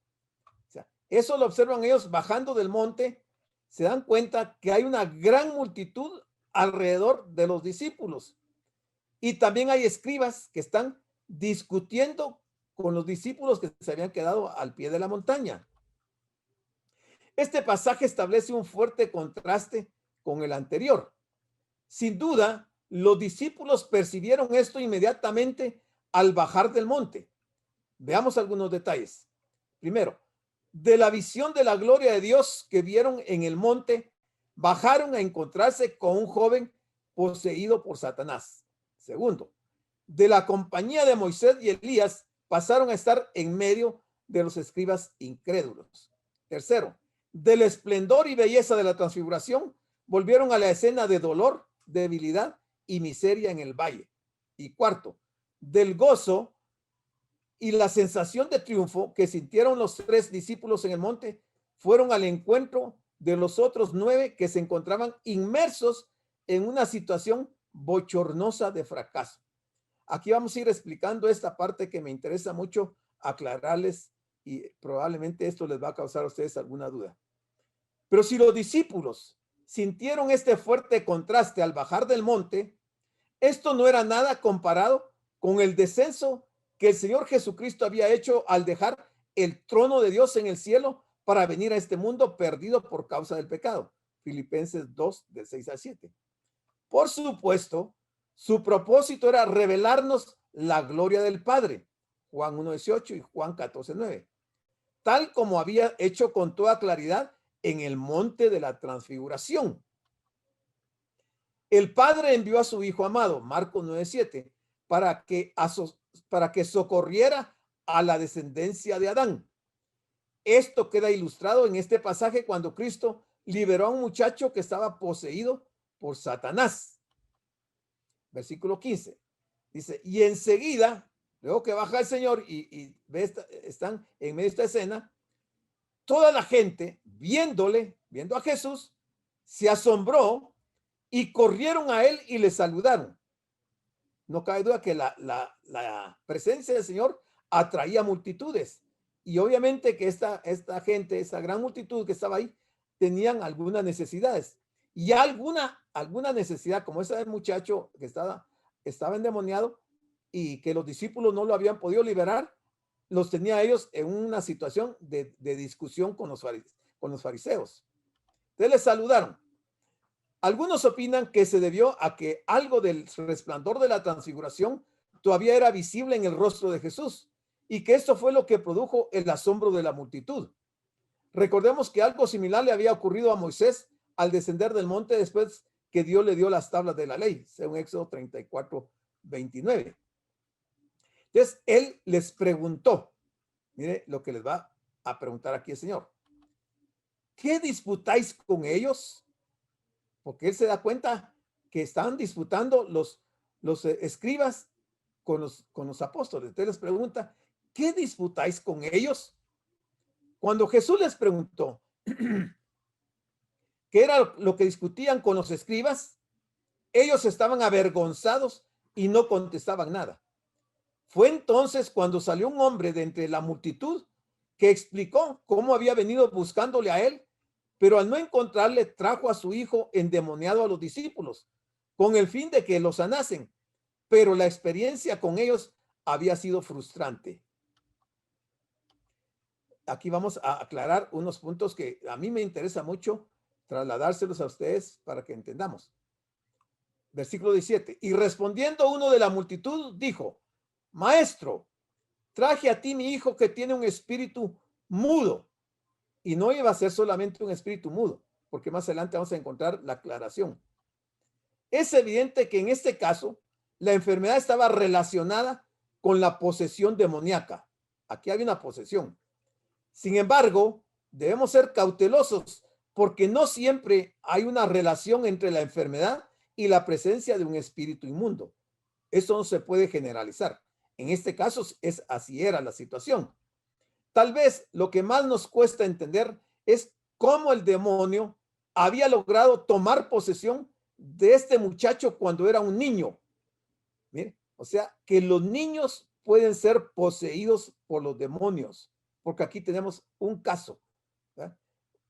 O sea, eso lo observan ellos bajando del monte, se dan cuenta que hay una gran multitud alrededor de los discípulos. Y también hay escribas que están discutiendo con los discípulos que se habían quedado al pie de la montaña. Este pasaje establece un fuerte contraste con el anterior. Sin duda, los discípulos percibieron esto inmediatamente al bajar del monte. Veamos algunos detalles. Primero, de la visión de la gloria de Dios que vieron en el monte, bajaron a encontrarse con un joven poseído por Satanás. Segundo, de la compañía de Moisés y Elías, pasaron a estar en medio de los escribas incrédulos. Tercero, del esplendor y belleza de la transfiguración, volvieron a la escena de dolor, debilidad y miseria en el valle. Y cuarto, del gozo y la sensación de triunfo que sintieron los 3 discípulos en el monte, fueron al encuentro de los otros 9 que se encontraban inmersos en una situación bochornosa de fracaso. Aquí vamos a ir explicando esta parte que me interesa mucho aclararles y probablemente esto les va a causar a ustedes alguna duda. Pero si los discípulos sintieron este fuerte contraste al bajar del monte, esto no era nada comparado con el descenso que el Señor Jesucristo había hecho al dejar el trono de Dios en el cielo para venir a este mundo perdido por causa del pecado. Filipenses 2, del 6 al 7. Por supuesto, su propósito era revelarnos la gloria del Padre. Juan 1:18 y Juan 14:9. Tal como había hecho con toda claridad en el monte de la transfiguración. El Padre envió a su Hijo amado, Marcos 9:7, para que socorriera a la descendencia de Adán. Esto queda ilustrado en este pasaje cuando Cristo liberó a un muchacho que estaba poseído por Satanás. Versículo 15. Dice, y enseguida, luego que baja el Señor y están en medio de esta escena, toda la gente, viendo a Jesús, se asombró y corrieron a él y le saludaron. No cabe duda que la presencia del Señor atraía multitudes. Y obviamente que esta gente, esa gran multitud que estaba ahí, tenían algunas necesidades. Y alguna necesidad, como ese muchacho que estaba endemoniado y que los discípulos no lo habían podido liberar, los tenía ellos en una situación de discusión con los fariseos. Entonces les saludaron. Algunos opinan que se debió a que algo del resplandor de la transfiguración todavía era visible en el rostro de Jesús y que esto fue lo que produjo el asombro de la multitud. Recordemos que algo similar le había ocurrido a Moisés al descender del monte después que Dios le dio las tablas de la ley, según Éxodo 34:29. Entonces, él les preguntó, mire lo que les va a preguntar aquí el Señor. ¿Qué disputáis con ellos? Porque él se da cuenta que están disputando los escribas con los apóstoles. Entonces les pregunta, ¿qué disputáis con ellos? Cuando Jesús les preguntó qué era lo que discutían con los escribas, ellos estaban avergonzados y no contestaban nada. Fue entonces cuando salió un hombre de entre la multitud que explicó cómo había venido buscándole a él, pero al no encontrarle trajo a su hijo endemoniado a los discípulos con el fin de que lo sanasen, pero la experiencia con ellos había sido frustrante. Aquí vamos a aclarar unos puntos que a mí me interesa mucho trasladárselos a ustedes para que entendamos. Versículo 17. Y respondiendo uno de la multitud, dijo: Maestro, traje a ti mi hijo que tiene un espíritu mudo. Y no iba a ser solamente un espíritu mudo, porque más adelante vamos a encontrar la aclaración. Es evidente que en este caso la enfermedad estaba relacionada con la posesión demoníaca. Aquí hay una posesión. Sin embargo, debemos ser cautelosos porque no siempre hay una relación entre la enfermedad y la presencia de un espíritu inmundo. Eso no se puede generalizar. En este caso, así era la situación. Tal vez lo que más nos cuesta entender es cómo el demonio había logrado tomar posesión de este muchacho cuando era un niño. Mire, o sea, que los niños pueden ser poseídos por los demonios, porque aquí tenemos un caso, ¿verdad?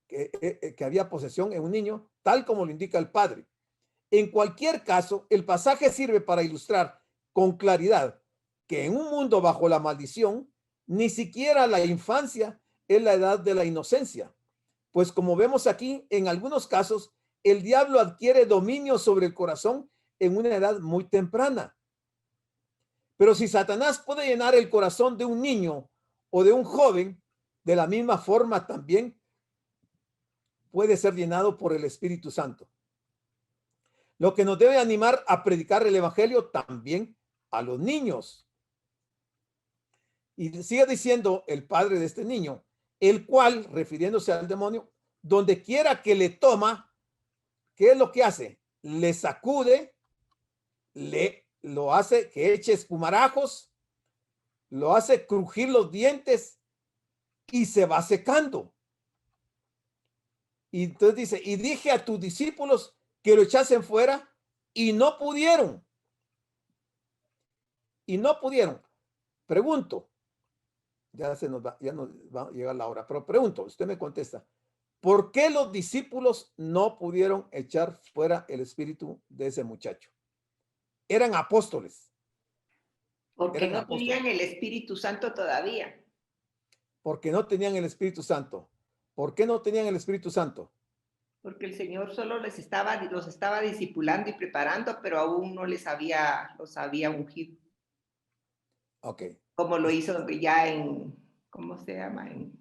Que había posesión en un niño, tal como lo indica el padre. En cualquier caso, el pasaje sirve para ilustrar con claridad que en un mundo bajo la maldición, ni siquiera la infancia es la edad de la inocencia, pues como vemos aquí, en algunos casos, el diablo adquiere dominio sobre el corazón en una edad muy temprana. Pero si Satanás puede llenar el corazón de un niño o de un joven, de la misma forma también puede ser llenado por el Espíritu Santo. Lo que nos debe animar a predicar el evangelio también a los niños. Y sigue diciendo el padre de este niño, el cual, refiriéndose al demonio, donde quiera que le toma, ¿qué es lo que hace? Le sacude, lo hace que eche espumarajos, lo hace crujir los dientes y se va secando. Y entonces dice, y dije a tus discípulos que lo echasen fuera y no pudieron. Y no pudieron. Pregunto, ya nos va a llegar la hora, pero pregunto, usted me contesta, ¿por qué los discípulos no pudieron echar fuera el espíritu de ese muchacho? Eran apóstoles. Porque no tenían el Espíritu Santo todavía. Porque no tenían el Espíritu Santo. ¿Por qué no tenían el Espíritu Santo? Porque el Señor solo los estaba discipulando y preparando, pero aún no los había ungido. Ok. Como lo hizo ya en, ¿cómo se llama? En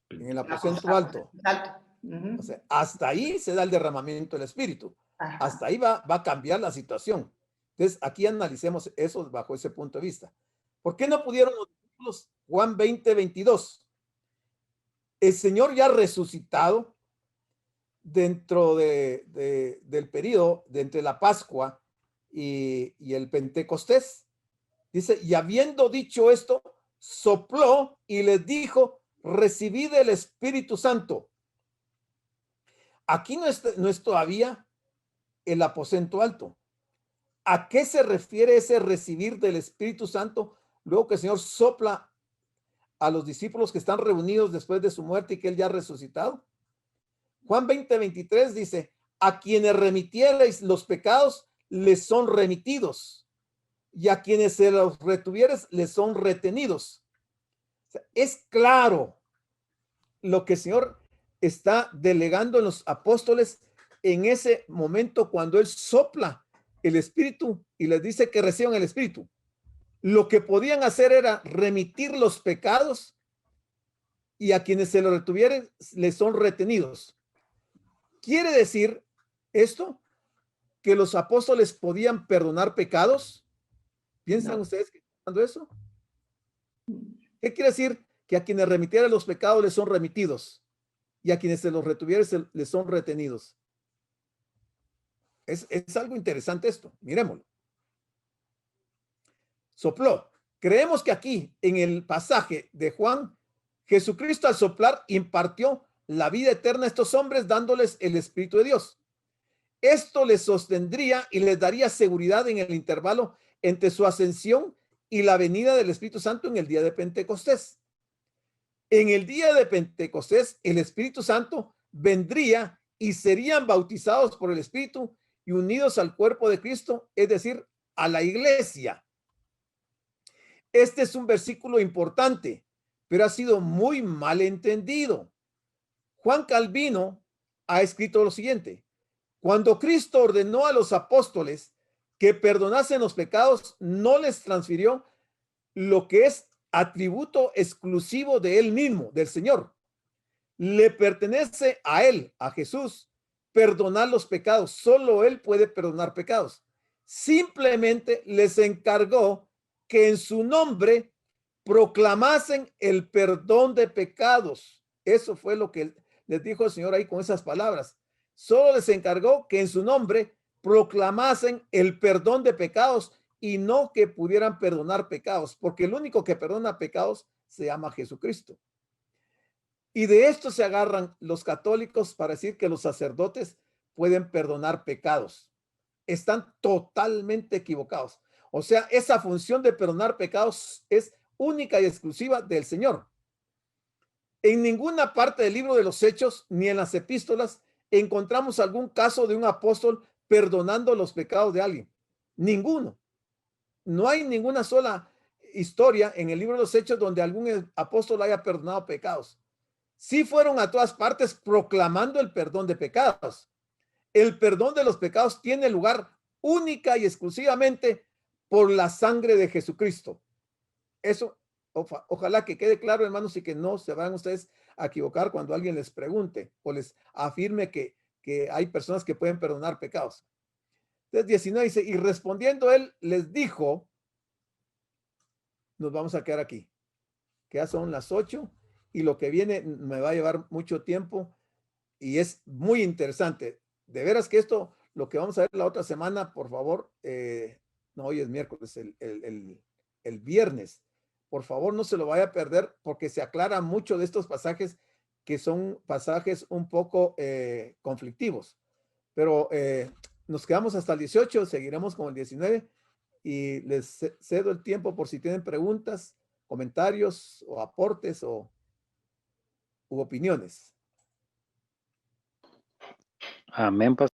el aposento alto. Uh-huh. O sea, hasta ahí se da el derramamiento del Espíritu. Ajá. Hasta ahí va a cambiar la situación. Entonces, aquí analicemos eso bajo ese punto de vista. ¿Por qué no pudieron los discípulos? Juan 20:22. El Señor ya resucitado dentro del periodo de entre la Pascua y el Pentecostés. Dice, y habiendo dicho esto, sopló y les dijo, recibid el Espíritu Santo. Aquí no es todavía el aposento alto. ¿A qué se refiere ese recibir del Espíritu Santo luego que el Señor sopla a los discípulos que están reunidos después de su muerte y que Él ya ha resucitado? Juan 20:23 dice, a quienes remitiereis los pecados, les son remitidos, y a quienes se los retuvieres, les son retenidos. O sea, es claro lo que el Señor está delegando en los apóstoles en ese momento cuando Él sopla el Espíritu y les dice que reciban el Espíritu. Lo que podían hacer era remitir los pecados y a quienes se los retuvieren les son retenidos. ¿Quiere decir esto que los apóstoles podían perdonar pecados? ¿Piensan ustedes que están hablando eso? ¿Qué quiere decir? Que a quienes remitieran los pecados les son remitidos y a quienes se los retuvieran les son retenidos. Es algo interesante esto. Miremoslo. Sopló. Creemos que aquí, en el pasaje de Juan, Jesucristo al soplar impartió la vida eterna a estos hombres dándoles el Espíritu de Dios. Esto les sostendría y les daría seguridad en el intervalo entre su ascensión y la venida del Espíritu Santo en el día de Pentecostés. En el día de Pentecostés, el Espíritu Santo vendría y serían bautizados por el Espíritu y unidos al cuerpo de Cristo, es decir, a la iglesia. Este es un versículo importante, pero ha sido muy mal entendido. Juan Calvino ha escrito lo siguiente: cuando Cristo ordenó a los apóstoles que perdonasen los pecados, no les transfirió lo que es atributo exclusivo de él mismo, del Señor. Le pertenece a él, a Jesús, perdonar los pecados. Solo él puede perdonar pecados. Simplemente les encargó que en su nombre proclamasen el perdón de pecados. Eso fue lo que les dijo el Señor ahí con esas palabras. Solo les encargó que en su nombre proclamasen el perdón de pecados y no que pudieran perdonar pecados, porque el único que perdona pecados se llama Jesucristo. Y de esto se agarran los católicos para decir que los sacerdotes pueden perdonar pecados. Están totalmente equivocados. O sea, esa función de perdonar pecados es única y exclusiva del Señor. En ninguna parte del libro de los Hechos ni en las epístolas encontramos algún caso de un apóstol perdonando los pecados de alguien. Ninguno. No hay ninguna sola historia en el libro de los Hechos donde algún apóstol haya perdonado pecados. Sí fueron a todas partes proclamando el perdón de pecados. El perdón de los pecados tiene lugar única y exclusivamente por la sangre de Jesucristo. Eso, ojalá que quede claro, hermanos, y que no se vayan ustedes a equivocar cuando alguien les pregunte o les afirme que hay personas que pueden perdonar pecados. Entonces 19 dice, y respondiendo él les dijo, nos vamos a quedar aquí, que ya son las 8 y lo que viene me va a llevar mucho tiempo y es muy interesante. De veras que esto, lo que vamos a ver la otra semana, por favor, no, hoy es miércoles, el viernes, por favor no se lo vaya a perder porque se aclara mucho de estos pasajes que son pasajes un poco conflictivos, pero nos quedamos hasta el 18, seguiremos con el 19 y les cedo el tiempo por si tienen preguntas, comentarios o aportes u opiniones. Amén, pastor.